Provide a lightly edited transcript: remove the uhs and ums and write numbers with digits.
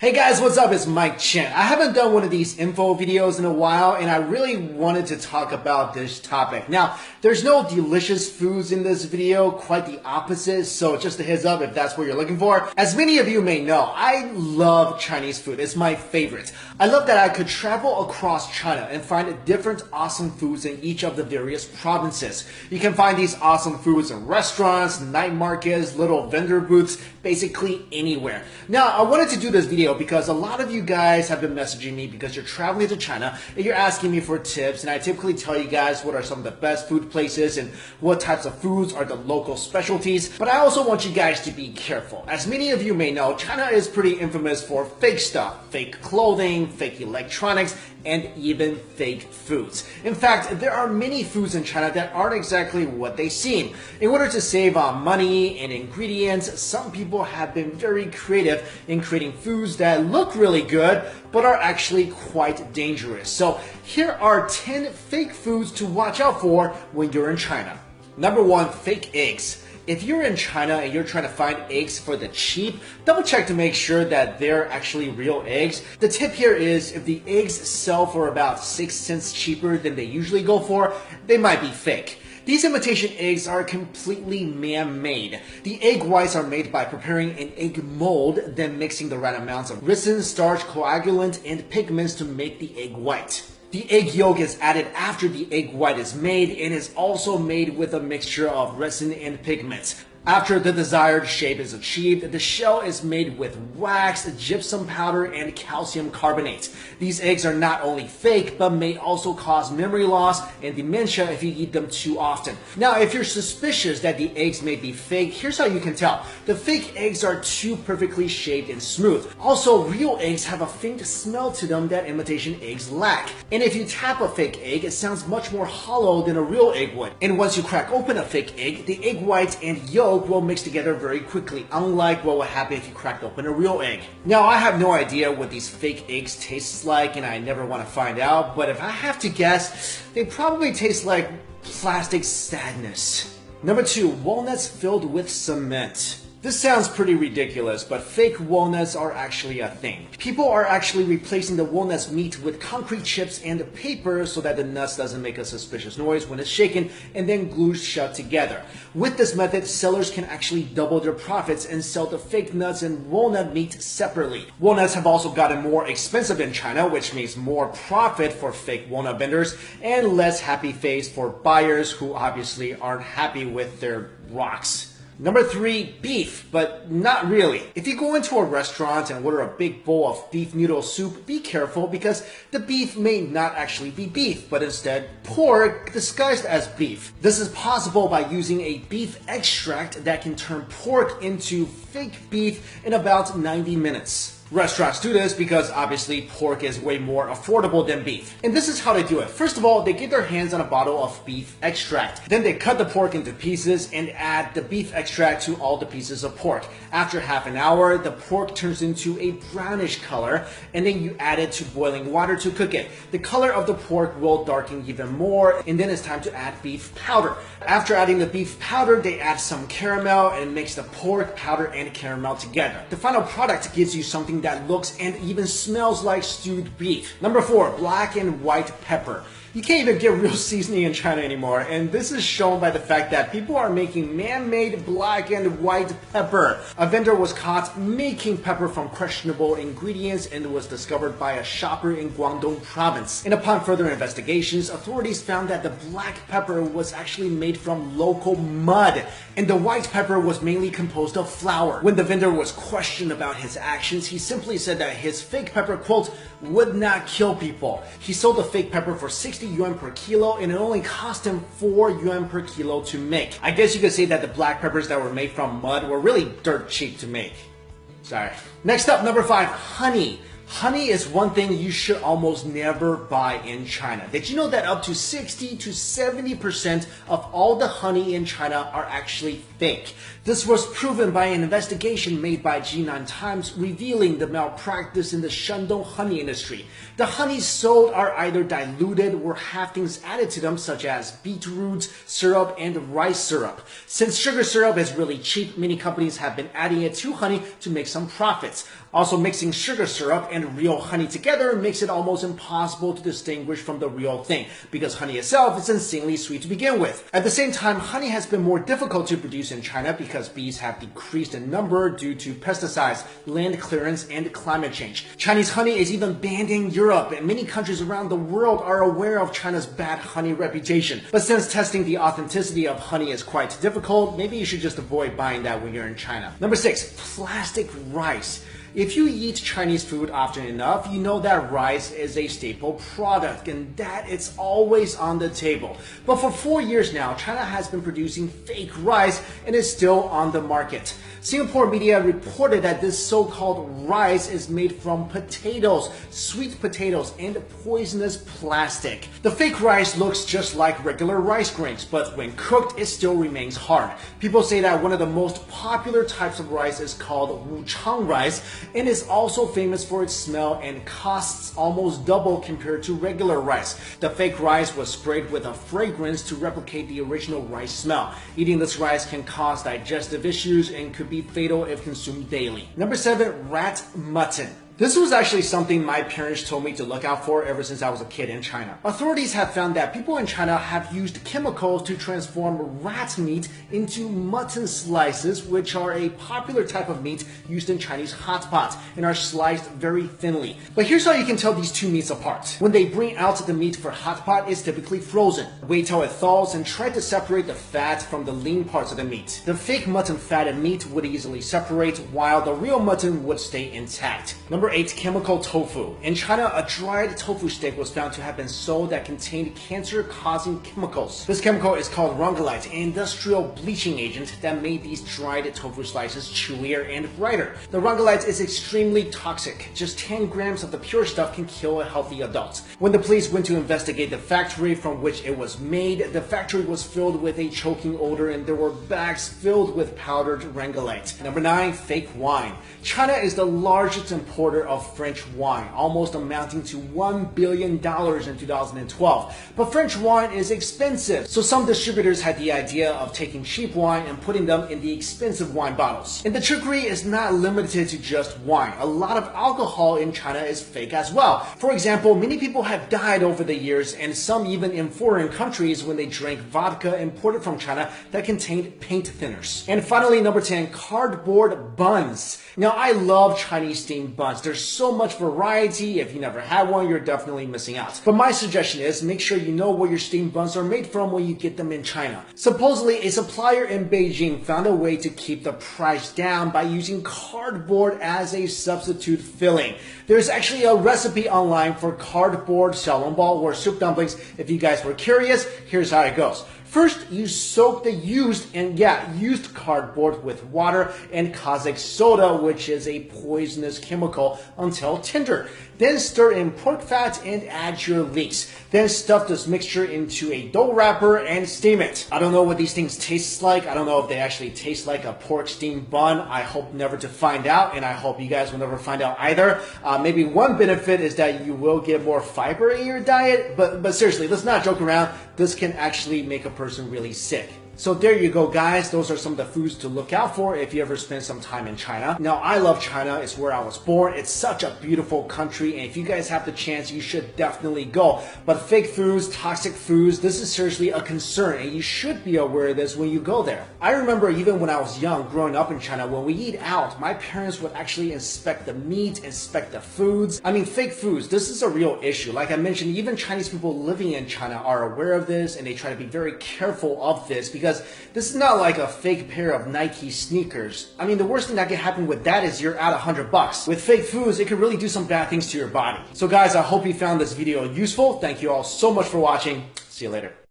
Hey guys, what's up? It's Mike Chen. I haven't done one of these info videos in a while, and I really wanted to talk about this topic. Now, there's no delicious foods in this video, quite the opposite, so just a heads up if that's what you're looking for. As many of you may know, I love Chinese food. It's my favorite. I love that I could travel across China and find different awesome foods in each of the various provinces. You can find these awesome foods in restaurants, night markets, little vendor booths, basically anywhere. Now, I wanted to do this video because a lot of you guys have been messaging me because you're traveling to China and you're asking me for tips, and I typically tell you guys what are some of the best food places and what types of foods are the local specialties. But I also want you guys to be careful. As many of you may know, China is pretty infamous for fake stuff, fake clothing, fake electronics, and even fake foods. In fact, there are many foods in China that aren't exactly what they seem. In order to save on money and ingredients, some people have been very creative in creating foods that look really good but are actually quite dangerous. So here are 10 fake foods to watch out for when you're in China. Number 1, fake eggs. If you're in China and you're trying to find eggs for the cheap, double check to make sure that they're actually real eggs. The tip here is if the eggs sell for about 6 cents cheaper than they usually go for, they might be fake. These imitation eggs are completely man-made. The egg whites are made by preparing an egg mold, then mixing the right amounts of resin, starch, coagulant, and pigments to make the egg white. The egg yolk is added after the egg white is made and is also made with a mixture of resin and pigments. After the desired shape is achieved, the shell is made with wax, gypsum powder, and calcium carbonate. These eggs are not only fake, but may also cause memory loss and dementia if you eat them too often. Now, if you're suspicious that the eggs may be fake, here's how you can tell. The fake eggs are too perfectly shaped and smooth. Also, real eggs have a faint smell to them that imitation eggs lack. And if you tap a fake egg, it sounds much more hollow than a real egg would. And once you crack open a fake egg, the egg whites and yolk will mix together very quickly, unlike what would happen if you cracked open a real egg. Now, I have no idea what these fake eggs taste like, and I never want to find out, but if I have to guess, they probably taste like plastic sadness. Number 2, walnuts filled with cement. This sounds pretty ridiculous, but fake walnuts are actually a thing. People are actually replacing the walnut's meat with concrete chips and paper so that the nuts doesn't make a suspicious noise when it's shaken and then glued shut together. With this method, sellers can actually double their profits and sell the fake nuts and walnut meat separately. Walnuts have also gotten more expensive in China, which means more profit for fake walnut vendors and less happy face for buyers who obviously aren't happy with their rocks. Number 3, beef, but not really. If you go into a restaurant and order a big bowl of beef noodle soup, be careful because the beef may not actually be beef, but instead pork disguised as beef. This is possible by using a beef extract that can turn pork into fake beef in about 90 minutes. Restaurants do this because obviously pork is way more affordable than beef. And this is how they do it. First of all, they get their hands on a bottle of beef extract. Then they cut the pork into pieces and add the beef extract to all the pieces of pork. After half an hour, the pork turns into a brownish color, and then you add it to boiling water to cook it. The color of the pork will darken even more, and then it's time to add beef powder. After adding the beef powder, they add some caramel and mix the pork, powder, and caramel together. The final product gives you something that looks and even smells like stewed beef. Number 4, black and white pepper. You can't even get real seasoning in China anymore, and this is shown by the fact that people are making man-made black and white pepper. A vendor was caught making pepper from questionable ingredients and was discovered by a shopper in Guangdong province. And upon further investigations, authorities found that the black pepper was actually made from local mud, and the white pepper was mainly composed of flour. When the vendor was questioned about his actions, he simply said that his fake pepper, quote, would not kill people. He sold the fake pepper for 60 yuan per kilo, and it only cost him 4 yuan per kilo to make. I guess you could say that the black peppers that were made from mud were really dirt cheap to make. Sorry. Next up, number 5, honey. Honey is one thing you should almost never buy in China. Did you know that up to 60 to 70% of all the honey in China are actually fake? This was proven by an investigation made by Jinan Times revealing the malpractice in the Shandong honey industry. The honeys sold are either diluted or have things added to them such as beetroot syrup and rice syrup. Since sugar syrup is really cheap, many companies have been adding it to honey to make some profits. Also, mixing sugar syrup and real honey together makes it almost impossible to distinguish from the real thing because honey itself is insanely sweet to begin with. At the same time, honey has been more difficult to produce in China because bees have decreased in number due to pesticides, land clearance, and climate change. Chinese honey is even banned in Europe, and many countries around the world are aware of China's bad honey reputation. But since testing the authenticity of honey is quite difficult, maybe you should just avoid buying that when you're in China. Number 6, plastic rice. If you eat Chinese food often enough, you know that rice is a staple product and that it's always on the table. But for 4 years now, China has been producing fake rice and is still on the market. Singapore media reported that this so-called rice is made from potatoes, sweet potatoes, and poisonous plastic. The fake rice looks just like regular rice grains, but when cooked, it still remains hard. People say that one of the most popular types of rice is called Wuchang rice, and is also famous for its smell and costs almost double compared to regular rice. The fake rice was sprayed with a fragrance to replicate the original rice smell. Eating this rice can cause digestive issues and could be fatal if consumed daily. Number 7, rat mutton. This was actually something my parents told me to look out for ever since I was a kid in China. Authorities have found that people in China have used chemicals to transform rat meat into mutton slices, which are a popular type of meat used in Chinese hot pot and are sliced very thinly. But here's how you can tell these two meats apart. When they bring out the meat for hot pot, it's typically frozen. Wait till it thaws and try to separate the fat from the lean parts of the meat. The fake mutton fat and meat would easily separate, while the real mutton would stay intact. Number 8, chemical tofu. In China, a dried tofu stick was found to have been sold that contained cancer-causing chemicals. This chemical is called rongolite, an industrial bleaching agent that made these dried tofu slices chewier and brighter. The rongolite is extremely toxic. Just 10 grams of the pure stuff can kill a healthy adult. When the police went to investigate the factory from which it was made, the factory was filled with a choking odor and there were bags filled with powdered rongolite. Number 9, fake wine. China is the largest importer of French wine, almost amounting to $1 billion in 2012. But French wine is expensive, so some distributors had the idea of taking cheap wine and putting them in the expensive wine bottles. And the trickery is not limited to just wine. A lot of alcohol in China is fake as well. For example, many people have died over the years, and some even in foreign countries when they drank vodka imported from China that contained paint thinners. And finally, number 10, cardboard buns. Now, I love Chinese steamed buns. There's so much variety. If you never had one, you're definitely missing out. But my suggestion is make sure you know where your steamed buns are made from when you get them in China. Supposedly, a supplier in Beijing found a way to keep the price down by using cardboard as a substitute filling. There's actually a recipe online for cardboard xiaolongbao or soup dumplings. If you guys were curious, here's how it goes. First, you soak the used cardboard with water and caustic soda, which is a poisonous chemical, until tender. Then stir in pork fat and add your leeks. Then stuff this mixture into a dough wrapper and steam it. I don't know what these things taste like. I don't know if they actually taste like a pork steamed bun. I hope never to find out, and I hope you guys will never find out either. Maybe one benefit is that you will get more fiber in your diet, but seriously, let's not joke around. This can actually make a person really sick. So there you go, guys. Those are some of the foods to look out for if you ever spend some time in China. Now, I love China. It's where I was born. It's such a beautiful country, and if you guys have the chance, you should definitely go. But fake foods, toxic foods, this is seriously a concern, and you should be aware of this when you go there. I remember even when I was young, growing up in China, when we eat out, my parents would actually inspect the meat, inspect the foods. I mean, fake foods, this is a real issue. Like I mentioned, even Chinese people living in China are aware of this, and they try to be very careful of this because this is not like a fake pair of Nike sneakers. I mean, the worst thing that can happen with that is you're out $100. With fake foods, it can really do some bad things to your body. So guys, I hope you found this video useful. Thank you all so much for watching. See you later.